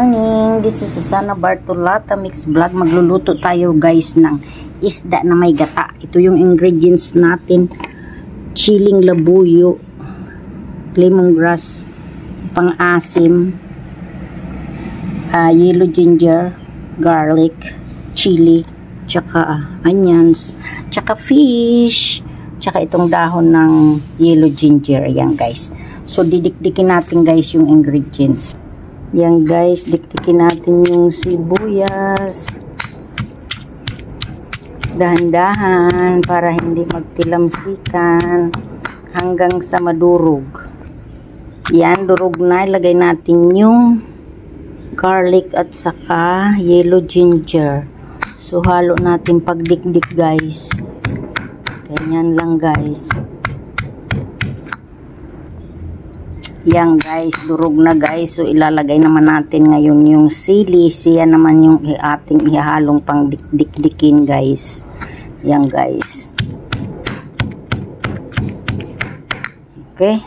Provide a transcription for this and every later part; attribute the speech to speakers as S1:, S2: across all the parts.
S1: morning, this is Susana Bartolata Mix Vlog. Magluluto tayo guys ng isda na may gata. Ito yung ingredients natin: chiling labuyo, lemongrass, pang-asim, yellow ginger, garlic, chili, tsaka onions, tsaka fish, tsaka itong dahon ng yellow ginger. Ayan guys. So didikdikin natin guys yung ingredients. Yan guys, dikdikin natin yung sibuyas. Dahan-dahan para hindi magtilamsikan hanggang sa madurog. Yan, durog na. Ilagay natin yung garlic at saka yellow ginger. So halo natin pagdikdik guys. Ganyan lang guys. Yan guys, durog na guys. So ilalagay naman natin ngayon yung sili. Siya naman yung ating ihahalong pang dikdikin guys. Yan guys. Okay.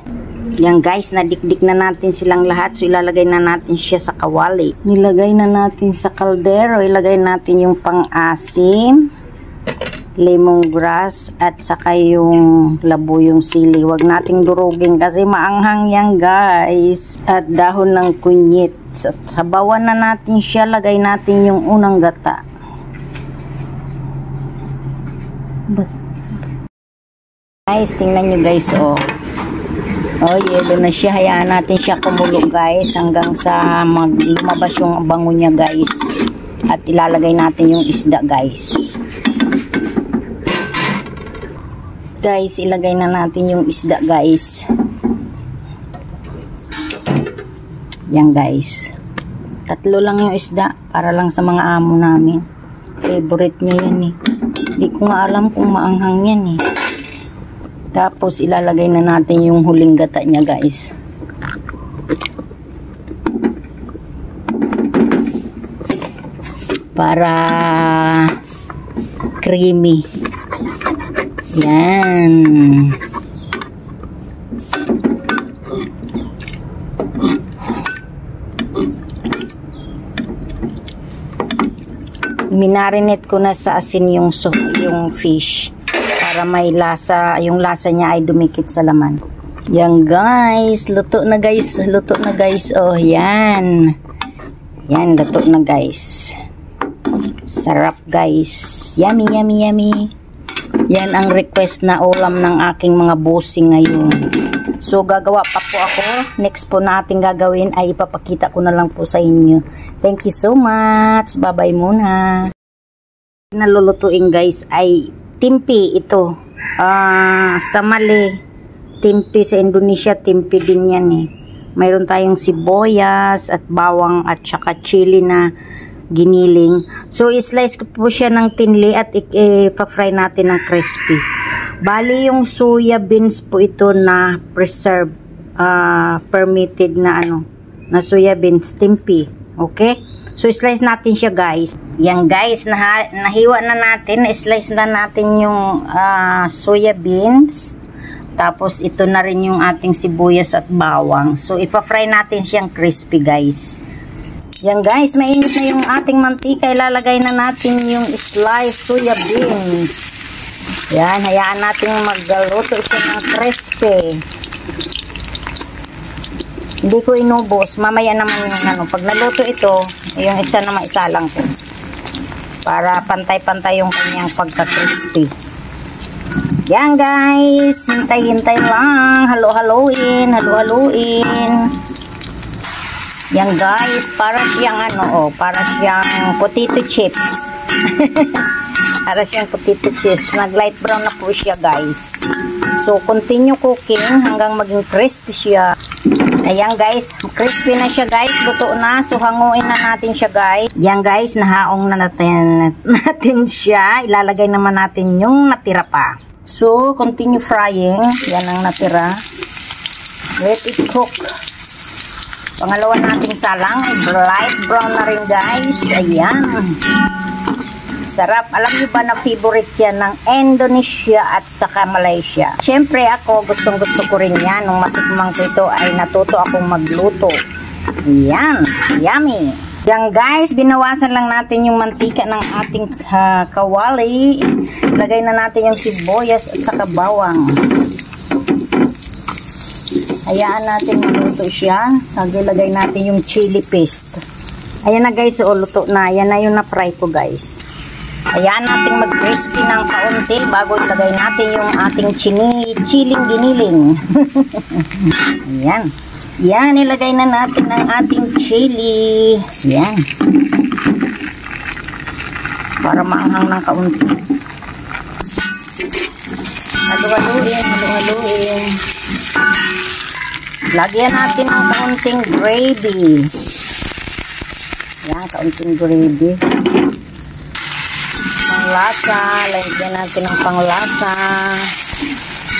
S1: Yan guys, nadikdik na natin silang lahat. So ilalagay na natin siya sa kawali. Nilagay na natin sa kaldero. Ilagay natin yung pang-asim, lemongrass at saka yung labuyong sili. Huwag nating durugin kasi maanghang yan guys. At dahon ng kunyit. Sabawan na natin siya. Lagay natin yung unang gata. Guys, tingnan nyo guys oh. Oh, yelo na siya. Hayaan natin siya kumulo guys hanggang sa lumabas yung bango niya guys. At ilalagay natin yung isda guys. Guys, ilagay na natin yung isda guys. Yan guys. 3 lang yung isda para lang sa mga amo namin. Favorite niya yan eh. Hindi ko nga alam kung maanghang yan eh. Tapos ilalagay na natin yung huling gata niya guys. Para creamy. Yan. Minarinate ko na sa asin yung fish para may lasa, yung lasa niya ay dumikit sa laman. Yan guys, luto na guys, luto na guys. Oh, yan. Yan, luto na guys. Sarap guys. Yummy, yummy, yummy. Yan ang request na ulam ng aking mga bossing ngayon. So, gagawa pa po ako. Next po natin gagawin ay ipapakita ko na lang po sa inyo. Thank you so much. Bye-bye muna. Nalulutuin guys ay timpi ito. Sa Mali, timpi sa Indonesia, timpi din yan eh. Mayroon tayong sibuyas at bawang at saka chili na giniling. So, islice ko po siya ng thinly at ipa-fry natin ng crispy. Bali, yung soya beans po ito na preserve, permitted na na soya beans, timpi. Okay? So, slice natin siya guys. Yan guys, nahiwa na natin. Slice na natin yung soya beans. Tapos, ito na rin yung ating sibuyas at bawang. So, ipa-fry natin siyang crispy guys. Yan guys, mainit na yung ating mantika. Ilalagay na natin yung sliced soya beans. Yan, hayaan natin magluto siya ng crispy. Hindi ko inubos. Mamaya naman yung pag naluto ito, yung isa na maisalang ko. Para pantay-pantay yung kanyang pagka-crispy. Yan guys, hintay-hintay lang. Halo-haloin, halo-haloin. Yan guys, para siyang para siyang potato chips. Para siyang potato chips. Nag-light brown na po siya guys. So, continue cooking hanggang maging crispy siya. Ayan guys, crispy na siya guys. Luto na. So, hanguin na natin siya guys. Yan guys, nahaong na natin siya. Ilalagay naman natin yung natira pa. So, continue frying. Yan ang natira. Let it cook. Pangalawa nating salang ay light brown na rin guys. Ayan. Sarap. Alam niyo ba na favorite yan ng Indonesia at saka Malaysia? Siyempre ako, gustong gusto ko rin yan. Nung matikmang ko ito ay natuto akong magluto. Yan. Yummy. Yan guys, binawasan lang natin yung mantika ng ating kawali. Lagay na natin yung sibuyas at saka bawang. Hayaan natin maluto siya. Lagay natin yung chili paste. Ayan na guys, luto na. Ayan na yung na-fry ko guys. Hayaan natin mag-crispy ng kaunti bago ilagay natin yung ating chiling giniling. Ayan. Yan, ilagay na natin ang ating chili. Yan. Para maanghang ng kaunti. Halu-haluin. Lagyan natin ng kaunting gravy. Yan, kaunting gravy. Panglasa. Lagyan natin ng panglasa.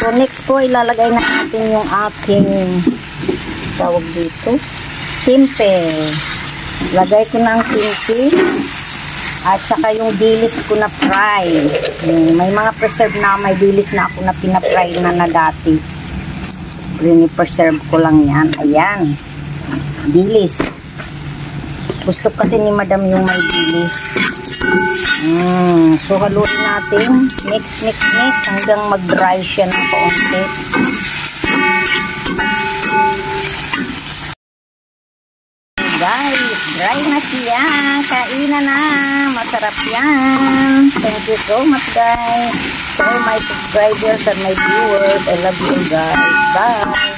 S1: So, next po, ilalagay na natin yung ating tawag dito, timpe. Lagay ko na ang timpe at saka yung dilis ko na fry. May mga preserve na, may dilis na ako na pinafry na dati. Preserve ko lang yan. Ayan, dilis. Gusto kasi ni madam yung may dilis. So haluin natin, mix hanggang mag-dry siya ng kaunti. Guys, dry na siya. Kainan na. Masarap yan. Thank you so much guys. To all my subscribers and my viewers. I love you guys. Bye.